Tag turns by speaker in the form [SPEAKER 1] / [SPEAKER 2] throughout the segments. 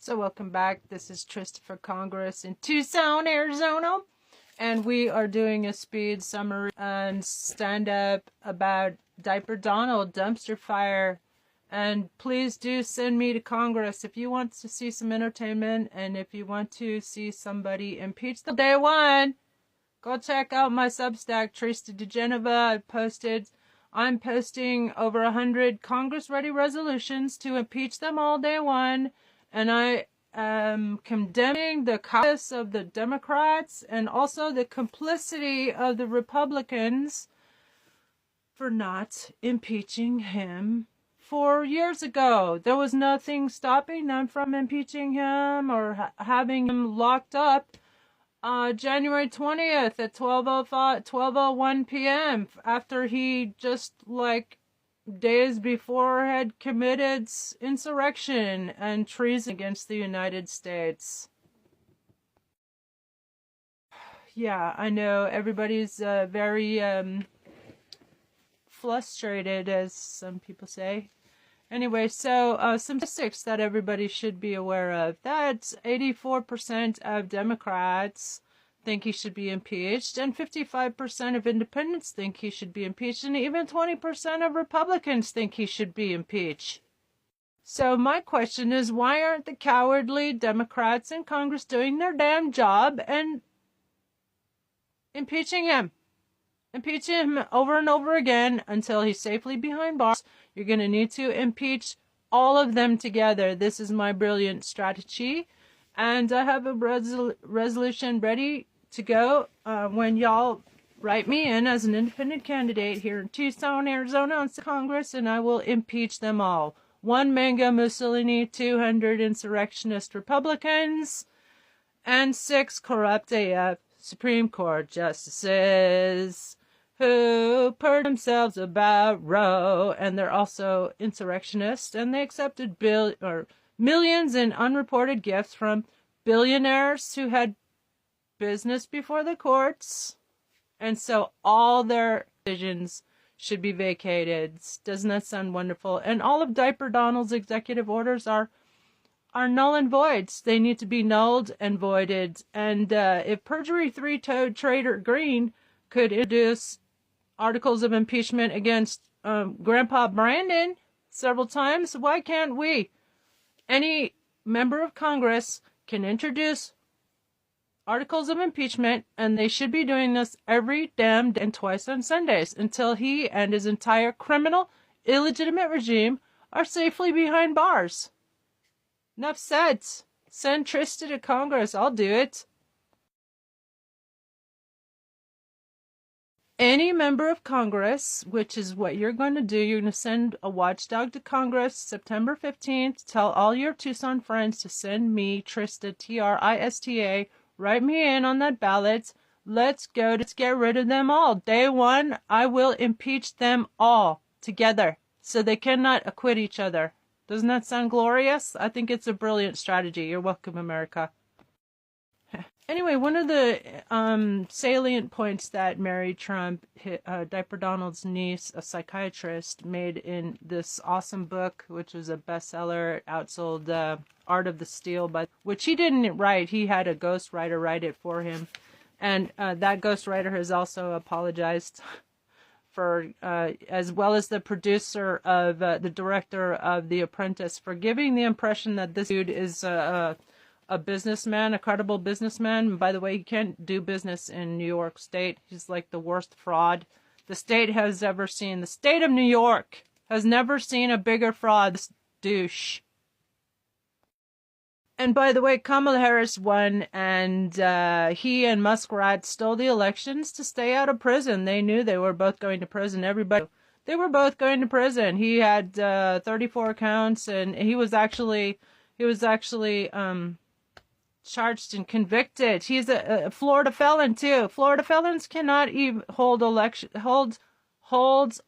[SPEAKER 1] So welcome back. This is Trista for Congress in Tucson, Arizona. And we are doing a speed summary and stand-up about Diaper Donald dumpster fire. And please do send me to Congress if you want to see some entertainment and if you want to see somebody impeached the day one. Go check out my Substack, Trista DeGeneva. I'm posting over 100 Congress-ready resolutions to impeach them all day one. And I am condemning the cowardice of the Democrats and also the complicity of the Republicans for not impeaching him 4 years ago. There was nothing stopping them from impeaching him or having him locked up January 20th at 12:01 p.m. after he just days before had committed insurrection and treason against the United States. Yeah, I know everybody's very frustrated, as some people say. Anyway, so some statistics that everybody should be aware of. That 84% of Democrats think he should be impeached, and 55% of independents think he should be impeached, and even 20% of Republicans think he should be impeached. So my question is, why aren't the cowardly Democrats in Congress doing their damn job and impeaching him? Impeaching him over and over again until he's safely behind bars. You're going to need to impeach all of them together. This is my brilliant strategy. And I have a resolution ready to go when y'all write me in as an independent candidate here in Tucson, Arizona on Congress, and I will impeach them all. 1 Mango Mussolini, 200 insurrectionist Republicans, and 6 corrupt AF Supreme Court justices who purged themselves about Roe, and they're also insurrectionists, and they accepted millions in unreported gifts from billionaires who had business before the courts, and so all their decisions should be vacated. Doesn't that sound wonderful? And all of Diaper Donald's executive orders are null and void. They need to be nulled and voided. And if perjury three-toed traitor Green could introduce articles of impeachment against Grandpa Brandon several times, why can't we? Any member of Congress can introduce articles of impeachment, and they should be doing this every damn day and twice on Sundays until he and his entire criminal, illegitimate regime are safely behind bars. Enough said. Send Trista to Congress. I'll do it. Any member of Congress, which is what you're going to do, you're going to send a watchdog to Congress September 15th. Tell all your Tucson friends to send me, Trista, Trista. Write me in on that ballot. Let's go. Let's get rid of them all. Day one, I will impeach them all together so they cannot acquit each other. Doesn't that sound glorious? I think it's a brilliant strategy. You're welcome, America. Anyway, one of the salient points that Mary Trump, Diaper Donald's niece, a psychiatrist, made in this awesome book, which was a bestseller, outsold Art of the Steal, which he didn't write. He had a ghostwriter write it for him. And that ghostwriter has also apologized for, as well as the producer of, the director of The Apprentice, for giving the impression that this dude is a businessman, a credible businessman. And by the way, he can't do business in New York State. He's like the worst fraud the state has ever seen. The state of New York has never seen a bigger fraud. This douche. And by the way, Kamala Harris won, and he and Muskrat stole the elections to stay out of prison. They knew they were both going to prison. They were both going to prison. He had 34 counts, and he was actually charged and convicted. He's a Florida felon too. Florida felons cannot even hold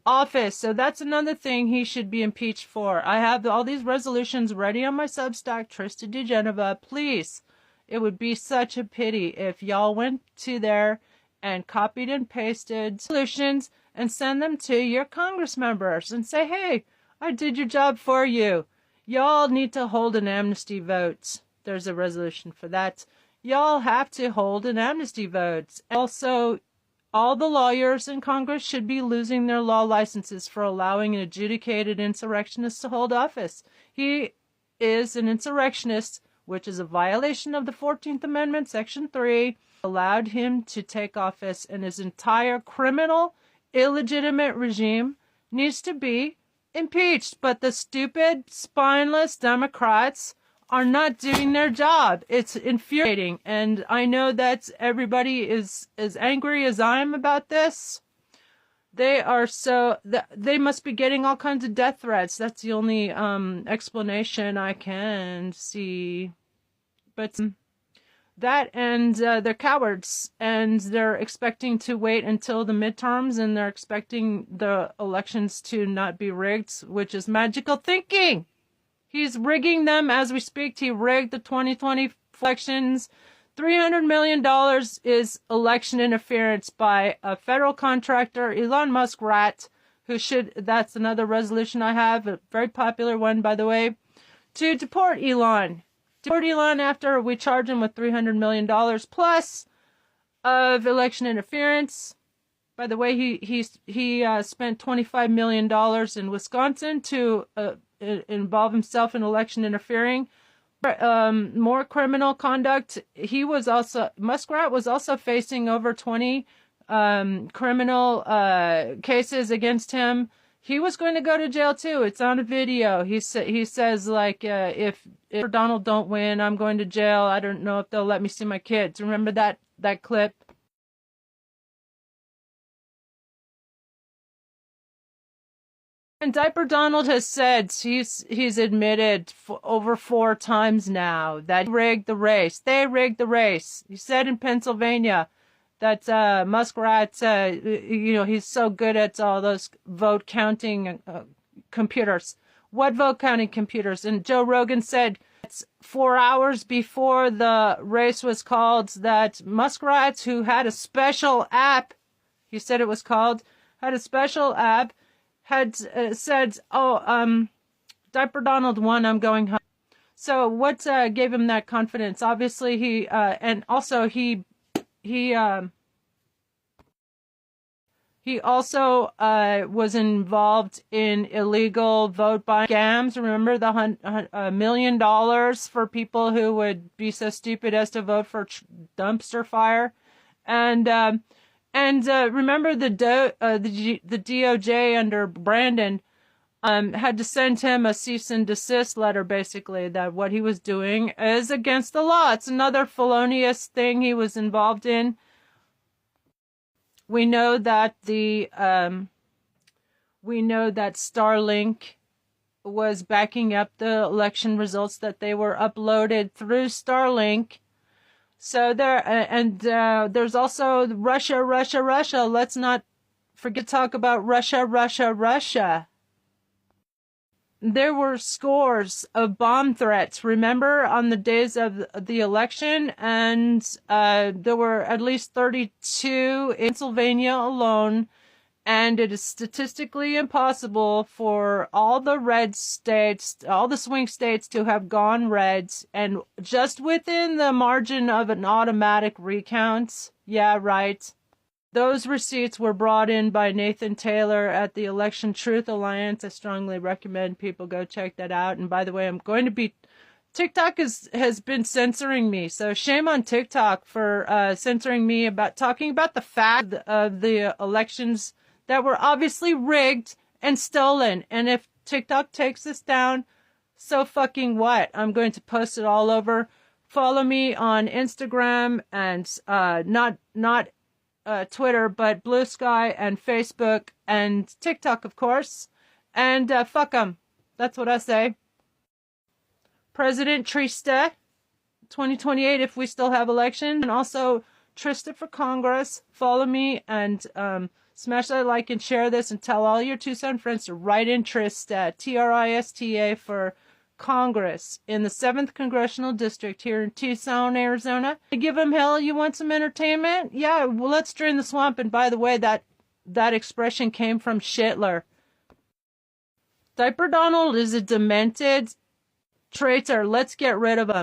[SPEAKER 1] office. So that's another thing he should be impeached for. I have all these resolutions ready on my Substack, Trista DeGeneva. Please, it would be such a pity if y'all went to there and copied and pasted solutions and send them to your Congress members and say, hey, I did your job for you. Y'all need to hold an amnesty vote. there's a resolution for that. Y'all have to hold an amnesty vote. Also, all the lawyers in Congress should be losing their law licenses for allowing an adjudicated insurrectionist to hold office. He is an insurrectionist, which is a violation of the 14th Amendment, Section 3, allowed him to take office, and his entire criminal, illegitimate regime needs to be impeached. But the stupid, spineless Democrats are not doing their job. It's infuriating, and I know that everybody is as angry as I am about this. They must be getting all kinds of death threats. That's the only explanation I can see. But that, and they're cowards, and they're expecting to wait until the midterms, and they're expecting the elections to not be rigged, which is magical thinking. He's rigging them as we speak. He rigged the 2020 elections. $300 million is election interference by a federal contractor, Elon Musk rat, that's another resolution I have, a very popular one, by the way, to deport Elon. Deport Elon after we charge him with $300 million plus of election interference. By the way, he spent $25 million in Wisconsin to involve himself in election interfering. More criminal conduct. Muskrat was also facing over 20 criminal cases against him. He was going to go to jail too. It's on a video. He says, like, if Donald don't win, I'm going to jail. I don't know if they'll let me see my kids. Remember that clip? And Diaper Donald has said, he's admitted over 4 times now that he rigged the race. They rigged the race. He said in Pennsylvania that Muskrat, he's so good at all those vote counting computers. What vote counting computers? And Joe Rogan said 4 hours before the race was called that Muskrats, who had a special app, he said it was called, had a special app, had said, Diaper Donald won, I'm going home. So what gave him that confidence? Obviously he also was involved in illegal vote buying scams. Remember the $1 million for people who would be so stupid as to vote for dumpster fire, and remember the DOJ under Brandon had to send him a cease and desist letter, basically, that what he was doing is against the law. It's another felonious thing he was involved in. We know that Starlink was backing up the election results, that they were uploaded through Starlink. So there's also Russia. Let's not forget to talk about Russia. There were scores of bomb threats, remember, on the days of the election, and there were at least 32 in Pennsylvania alone, and it is statistically impossible for all the red states, all the swing states, to have gone red, and just within the margin of an automatic recount. Yeah, right. Those receipts were brought in by Nathan Taylor at the Election Truth Alliance. I strongly recommend people go check that out. And by the way, TikTok has been censoring me. So shame on TikTok for censoring me about talking about the fact of the elections that were obviously rigged and stolen. And if TikTok takes this down, so fucking what? I'm going to post it all over. Follow me on Instagram and not Twitter, but Blue Sky and Facebook and TikTok, of course. And fuck them. That's what I say. President Trista, 2028 if we still have election. And also Trista for Congress. Follow me and smash that like and share this, and tell all your Tucson friends to write in Trista, Trista, for Congress in the 7th Congressional District here in Tucson, Arizona. Give them hell. You want some entertainment? Yeah, well, let's drain the swamp. And by the way, that expression came from Schittler. Diaper Donald is a demented traitor. Let's get rid of him.